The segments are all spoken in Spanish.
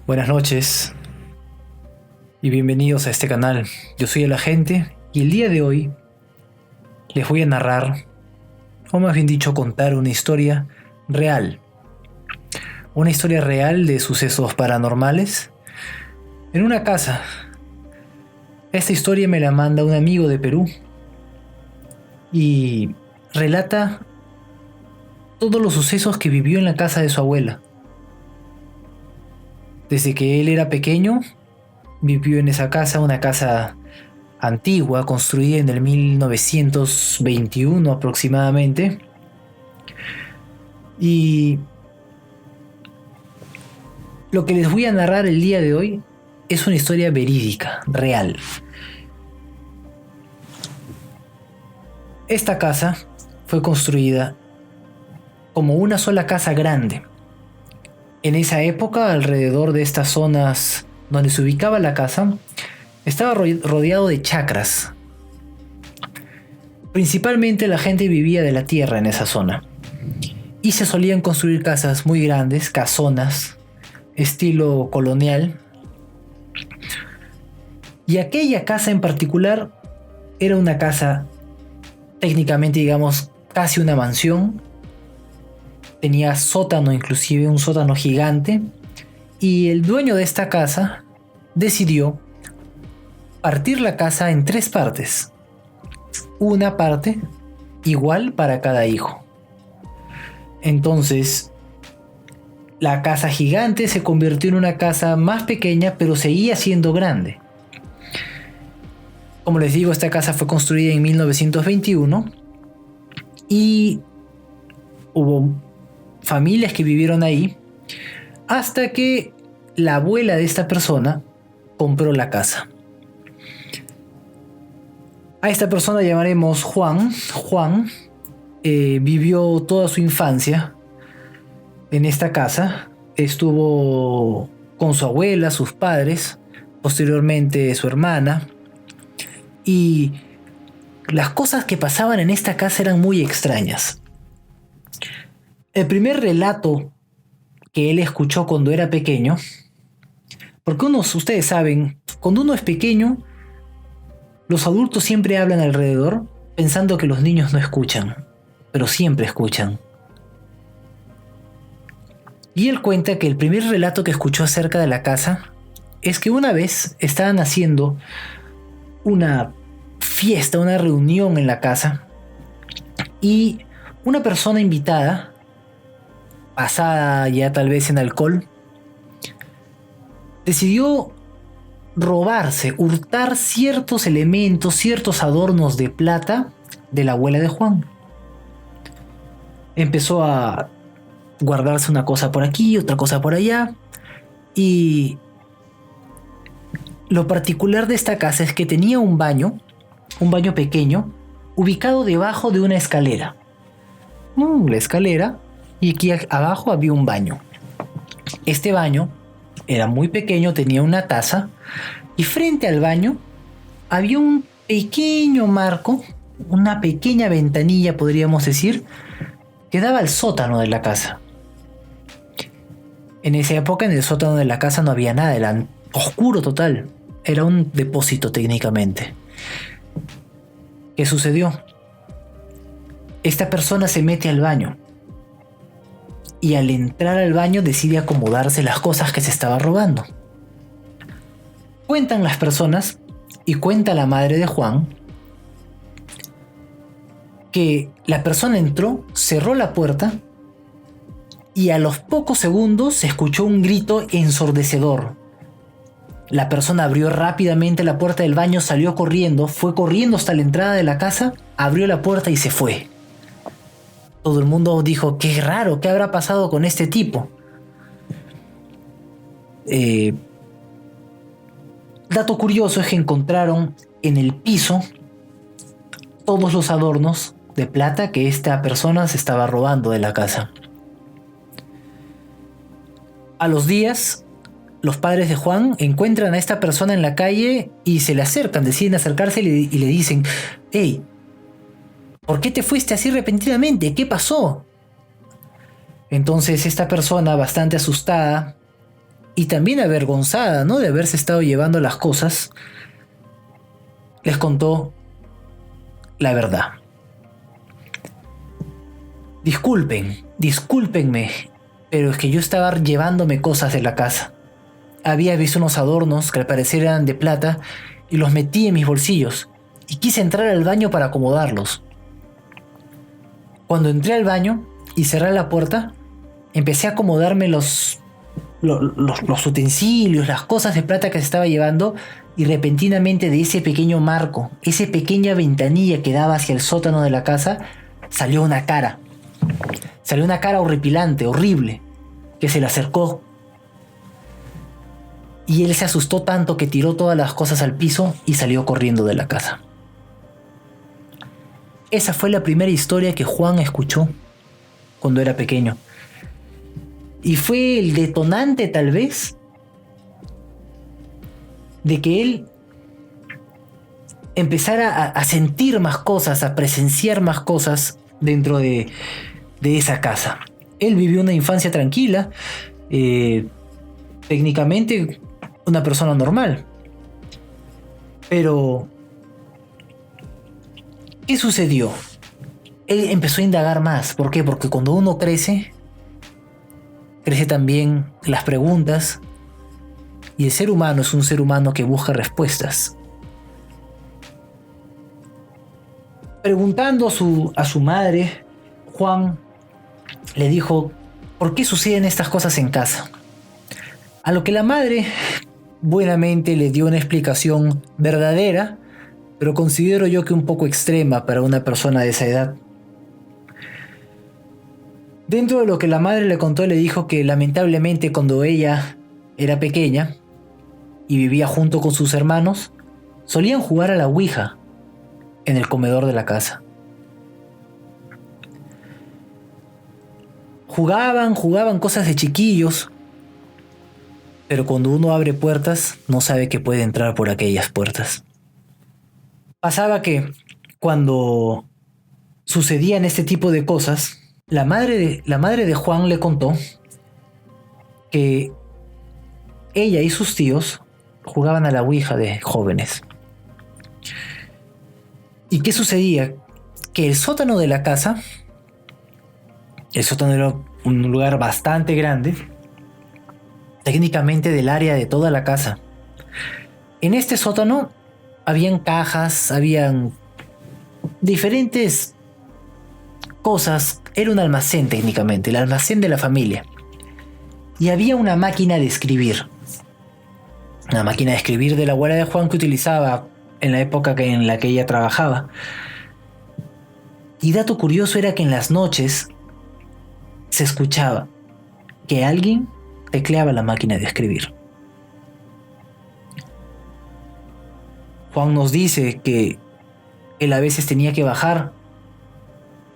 Buenas noches y bienvenidos a este canal. Yo soy el agente y el día de hoy les voy a narrar, o más bien dicho contar una historia real. Una historia real de sucesos paranormales en una casa. Esta historia me la manda un amigo de Perú y relata todos los sucesos que vivió en la casa de su abuela. Desde que él era pequeño, vivió en esa casa, una casa antigua, construida en el 1921 aproximadamente. Y lo que les voy a narrar el día de hoy es una historia verídica, real. Esta casa fue construida como una sola casa grande. En esa época, alrededor de estas zonas donde se ubicaba la casa, estaba rodeado de chacras. Principalmente la gente vivía de la tierra en esa zona. Y se solían construir casas muy grandes, casonas, estilo colonial. Y aquella casa en particular era una casa, técnicamente digamos, casi una mansión. Tenía sótano, inclusive un sótano gigante, y el dueño de esta casa decidió partir la casa en 3 partes. Una parte igual para cada hijo. Entonces, la casa gigante se convirtió en una casa más pequeña, pero seguía siendo grande. Como les digo, esta casa fue construida en 1921 y hubo familias que vivieron ahí hasta que la abuela de esta persona compró la casa. A esta persona llamaremos Juan. Juan vivió toda su infancia en esta casa. Estuvo con su abuela, sus padres, posteriormente su hermana. Y las cosas que pasaban en esta casa eran muy extrañas. El primer relato que él escuchó cuando era pequeño, porque ustedes saben, cuando uno es pequeño, los adultos siempre hablan alrededor pensando que los niños no escuchan, pero siempre escuchan. Y él cuenta que el primer relato que escuchó acerca de la casa es que una vez estaban haciendo una fiesta, una reunión en la casa, y una persona invitada, pasada ya tal vez en alcohol, decidió hurtar ciertos elementos, ciertos adornos de plata de la abuela de Juan. Empezó a guardarse una cosa por aquí, otra cosa por allá, y lo particular de esta casa es que tenía un baño pequeño, ubicado debajo de una escalera. La escalera, y aquí abajo había un baño. Este baño era muy pequeño, tenía una taza, y frente al baño había un pequeño marco, una pequeña ventanilla, podríamos decir, que daba al sótano de la casa. En esa época, en el sótano de la casa no había nada, era oscuro total, era un depósito técnicamente. ¿Qué sucedió? Esta persona se mete al baño y al entrar al baño decide acomodarse las cosas que se estaba robando. Cuentan las personas y cuenta la madre de Juan que la persona entró, cerró la puerta y a los pocos segundos se escuchó un grito ensordecedor. La persona abrió rápidamente la puerta del baño, salió corriendo, fue corriendo hasta la entrada de la casa, abrió la puerta y se fue. Todo el mundo dijo, qué raro, ¿qué habrá pasado con este tipo? Dato curioso es que encontraron en el piso todos los adornos de plata que esta persona se estaba robando de la casa. A los días, los padres de Juan encuentran a esta persona en la calle y se le acercan, deciden acercarse y le dicen, hey, ¿por qué te fuiste así repentinamente? ¿Qué pasó? Entonces esta persona, bastante asustada, y también avergonzada, ¿no?, de haberse estado llevando las cosas, les contó la verdad. Discúlpenme, pero es que yo estaba llevándome cosas de la casa. Había visto unos adornos que al parecer eran de plata y los metí en mis bolsillos y quise entrar al baño para acomodarlos. Cuando entré al baño y cerré la puerta, empecé a acomodarme los utensilios, las cosas de plata que se estaba llevando, y repentinamente de ese pequeño marco, esa pequeña ventanilla que daba hacia el sótano de la casa, salió una cara. Salió una cara horripilante, horrible, que se le acercó. Y él se asustó tanto que tiró todas las cosas al piso y salió corriendo de la casa. Esa fue la primera historia que Juan escuchó cuando era pequeño. Y fue el detonante, tal vez, de que él empezara a sentir más cosas, a presenciar más cosas dentro de esa casa. Él vivió una infancia tranquila, técnicamente una persona normal. Pero ¿qué sucedió? Él empezó a indagar más. ¿Por qué? Porque cuando uno crece también las preguntas, y el ser humano es un ser humano que busca respuestas. Preguntando a su madre, Juan le dijo: ¿por qué suceden estas cosas en casa? A lo que la madre buenamente le dio una explicación verdadera, pero considero yo que un poco extrema para una persona de esa edad. Dentro de lo que la madre le contó, le dijo que lamentablemente cuando ella era pequeña y vivía junto con sus hermanos, solían jugar a la ouija en el comedor de la casa. Jugaban cosas de chiquillos, pero cuando uno abre puertas no sabe que puede entrar por aquellas puertas. Pasaba que cuando sucedían este tipo de cosas, la madre de Juan le contó que ella y sus tíos jugaban a la ouija de jóvenes. ¿Y qué sucedía? Que el sótano de la casa, el sótano era un lugar bastante grande, técnicamente del área de toda la casa. En este sótano habían cajas, habían diferentes cosas. Era un almacén técnicamente, el almacén de la familia. Y había una máquina de escribir. Una máquina de escribir de la abuela de Juan que utilizaba en la época en la que ella trabajaba. Y dato curioso era que en las noches se escuchaba que alguien tecleaba la máquina de escribir. Juan nos dice que él a veces tenía que bajar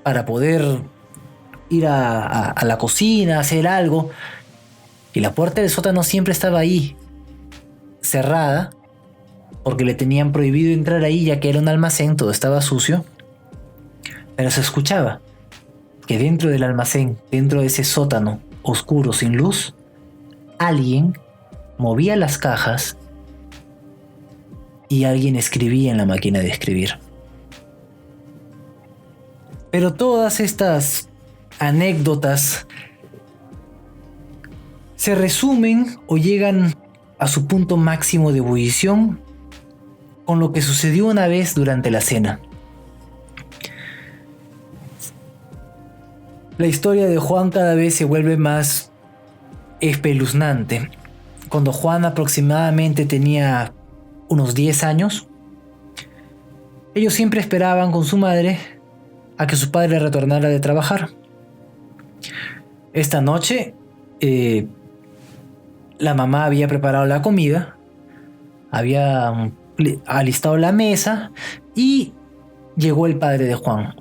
para poder ir a la cocina, hacer algo, y la puerta del sótano siempre estaba ahí, cerrada, porque le tenían prohibido entrar ahí ya que era un almacén, todo estaba sucio. Pero se escuchaba que dentro del almacén, dentro de ese sótano oscuro sin luz, alguien movía las cajas y alguien escribía en la máquina de escribir. Pero todas estas anécdotas se resumen o llegan a su punto máximo de ebullición con lo que sucedió una vez durante la cena. La historia de Juan cada vez se vuelve más espeluznante. Cuando Juan aproximadamente tenía unos 10 años, ellos siempre esperaban con su madre a que su padre retornara de trabajar. Esta noche, la mamá había preparado la comida, había alistado la mesa y llegó el padre de Juan.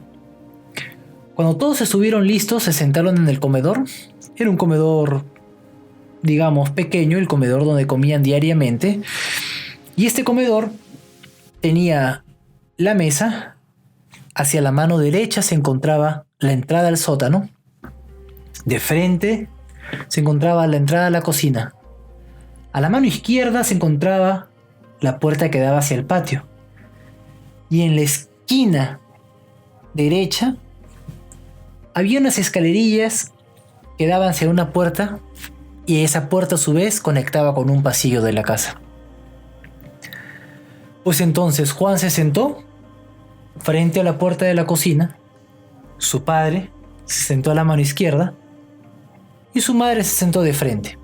Cuando todos estuvieron listos, se sentaron en el comedor. Era un comedor, digamos, pequeño, el comedor donde comían diariamente. Y este comedor tenía la mesa. Hacia la mano derecha se encontraba la entrada al sótano. De frente se encontraba la entrada a la cocina. A la mano izquierda se encontraba la puerta que daba hacia el patio. Y en la esquina derecha había unas escalerillas que daban hacia una puerta, y esa puerta a su vez conectaba con un pasillo de la casa. Pues entonces Juan se sentó frente a la puerta de la cocina, su padre se sentó a la mano izquierda y su madre se sentó de frente.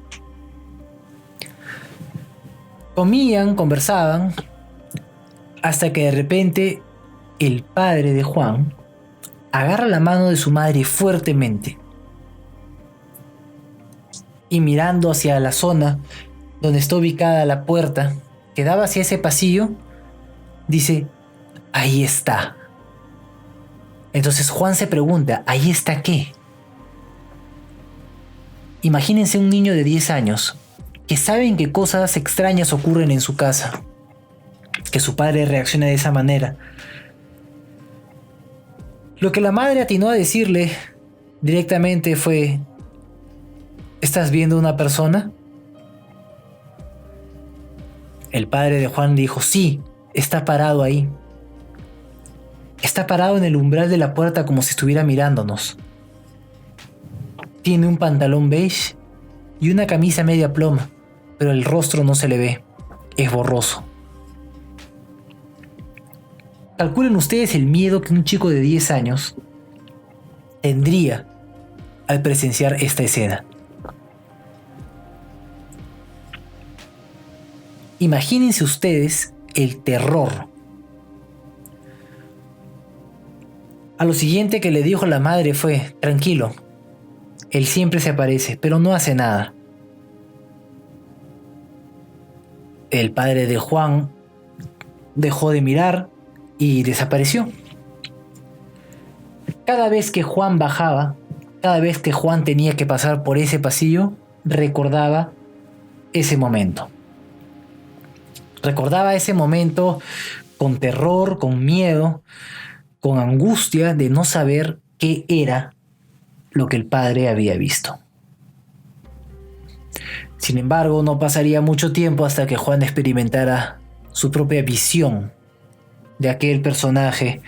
Comían, conversaban, hasta que de repente el padre de Juan agarra la mano de su madre fuertemente y, mirando hacia la zona donde está ubicada la puerta que daba hacia ese pasillo, dice: ahí está. Entonces Juan se pregunta: ¿ahí está qué? Imagínense un niño de 10 años que saben que cosas extrañas ocurren en su casa, que su padre reacciona de esa manera. Lo que la madre atinó a decirle directamente fue: ¿estás viendo una persona? El padre de Juan dijo: sí, está parado ahí. Está parado en el umbral de la puerta como si estuviera mirándonos. Tiene un pantalón beige y una camisa media ploma, pero el rostro no se le ve, es borroso. Calculen ustedes el miedo que un chico de 10 años tendría al presenciar esta escena. Imagínense ustedes el terror. A lo siguiente que le dijo la madre fue: tranquilo, él siempre se aparece, pero no hace nada. El padre de Juan dejó de mirar y desapareció. Cada vez que Juan bajaba, cada vez que Juan tenía que pasar por ese pasillo, recordaba ese momento. Recordaba ese momento con terror, con miedo, con angustia de no saber qué era lo que el padre había visto. Sin embargo, no pasaría mucho tiempo hasta que Juan experimentara su propia visión de aquel personaje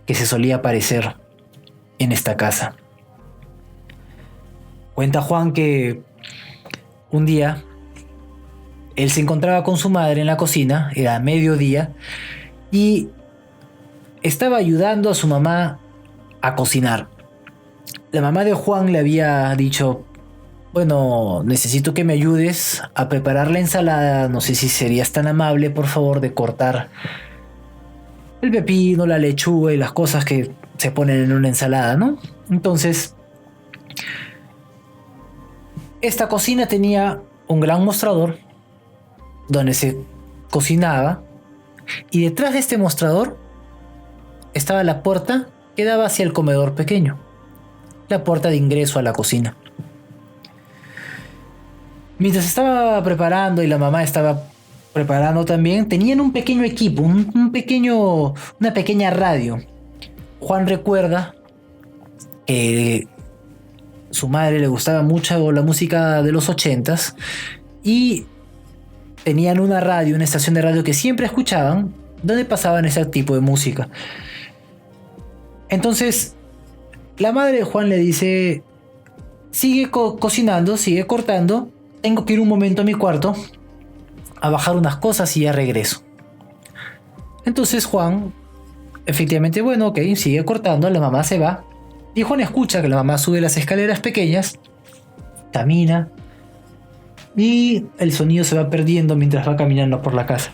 que se solía aparecer en esta casa. Cuenta Juan que un día él se encontraba con su madre en la cocina, era mediodía, y estaba ayudando a su mamá a cocinar. La mamá de Juan le había dicho: bueno, necesito que me ayudes a preparar la ensalada, no sé si serías tan amable, por favor, de cortar el pepino, la lechuga y las cosas que se ponen en una ensalada, ¿no? Entonces, esta cocina tenía un gran mostrador donde se cocinaba, y detrás de este mostrador estaba la puerta que daba hacia el comedor pequeño, la puerta de ingreso a la cocina. Mientras estaba preparando y la mamá estaba preparando también, tenían un pequeño equipo, una pequeña radio. Juan recuerda que su madre le gustaba mucho la música de los 80s y tenían una radio, una estación de radio que siempre escuchaban, donde pasaban ese tipo de música. Entonces, la madre de Juan le dice: sigue cocinando, sigue cortando, tengo que ir un momento a mi cuarto a bajar unas cosas y ya regreso. Entonces Juan, efectivamente, bueno, ok, sigue cortando, la mamá se va, y Juan escucha que la mamá sube las escaleras pequeñas, camina, y el sonido se va perdiendo mientras va caminando por la casa.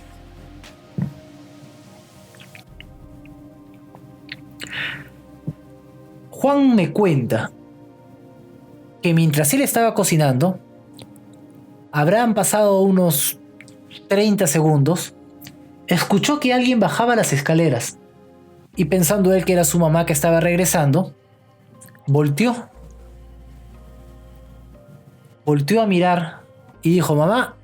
Juan me cuenta que mientras él estaba cocinando, habrán pasado unos 30 segundos, escuchó que alguien bajaba las escaleras, y pensando él que era su mamá que estaba regresando, volteó a mirar y dijo: mamá.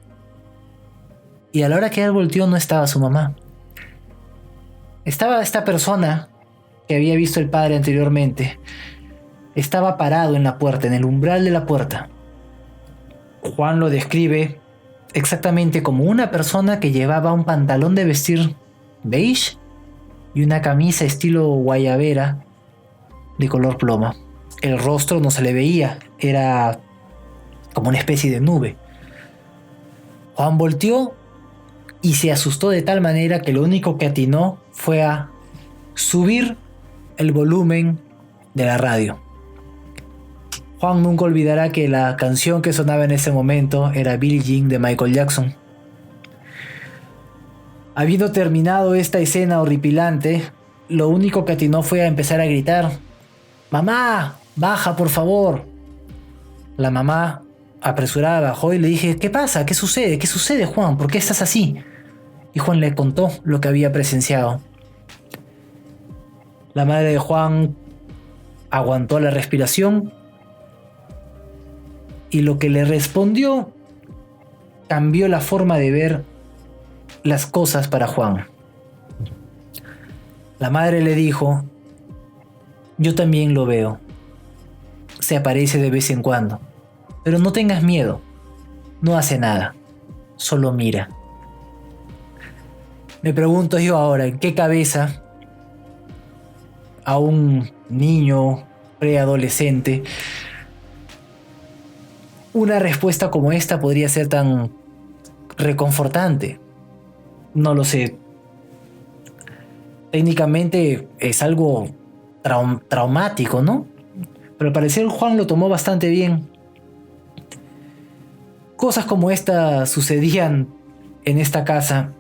Y a la hora que él volteó no estaba su mamá. Estaba esta persona que había visto el padre anteriormente. Estaba parado en la puerta, en el umbral de la puerta. Juan lo describe exactamente como una persona que llevaba un pantalón de vestir beige y una camisa estilo guayabera de color ploma. El rostro no se le veía, era como una especie de nube. Juan volteó y se asustó de tal manera que lo único que atinó fue a subir el volumen de la radio. Juan nunca olvidará que la canción que sonaba en ese momento era Billie Jean de Michael Jackson. Habiendo terminado esta escena horripilante, lo único que atinó fue a empezar a gritar: «¡Mamá! ¡Baja, por favor!». La mamá, apresurada, bajó y le dije: «¿Qué pasa? ¿Qué sucede? ¿Qué sucede, Juan? ¿Por qué estás así?». Y Juan le contó lo que había presenciado. La madre de Juan aguantó la respiración y lo que le respondió cambió la forma de ver las cosas para Juan. La madre le dijo: «Yo también lo veo. Se aparece de vez en cuando. Pero no tengas miedo. No hace nada. Solo mira». Me pregunto yo ahora, ¿en qué cabeza a un niño preadolescente una respuesta como esta podría ser tan reconfortante? No lo sé. Técnicamente es algo traumático, ¿no? Pero al parecer Juan lo tomó bastante bien. Cosas como esta sucedían en esta casa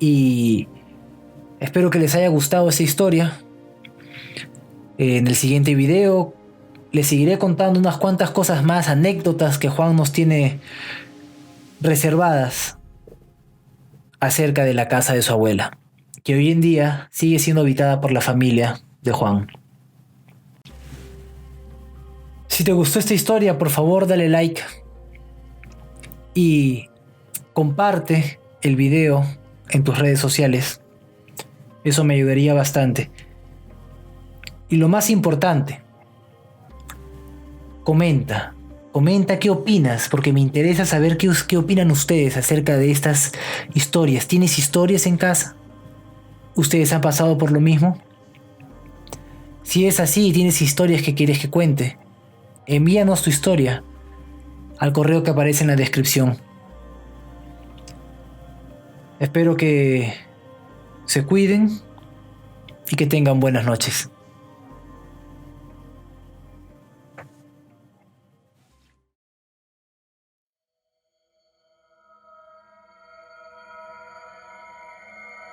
y espero que les haya gustado esa historia. En el siguiente video les seguiré contando unas cuantas cosas más, anécdotas que Juan nos tiene reservadas acerca de la casa de su abuela, que hoy en día sigue siendo habitada por la familia de Juan. Si te gustó esta historia, por favor dale like y comparte el video en tus redes sociales. Eso me ayudaría bastante. Y lo más importante, comenta qué opinas, porque me interesa saber qué opinan ustedes acerca de estas historias. ¿Tienes historias en casa? ¿Ustedes han pasado por lo mismo? Si es así y tienes historias que quieres que cuente, envíanos tu historia al correo que aparece en la descripción. Espero que se cuiden y que tengan buenas noches.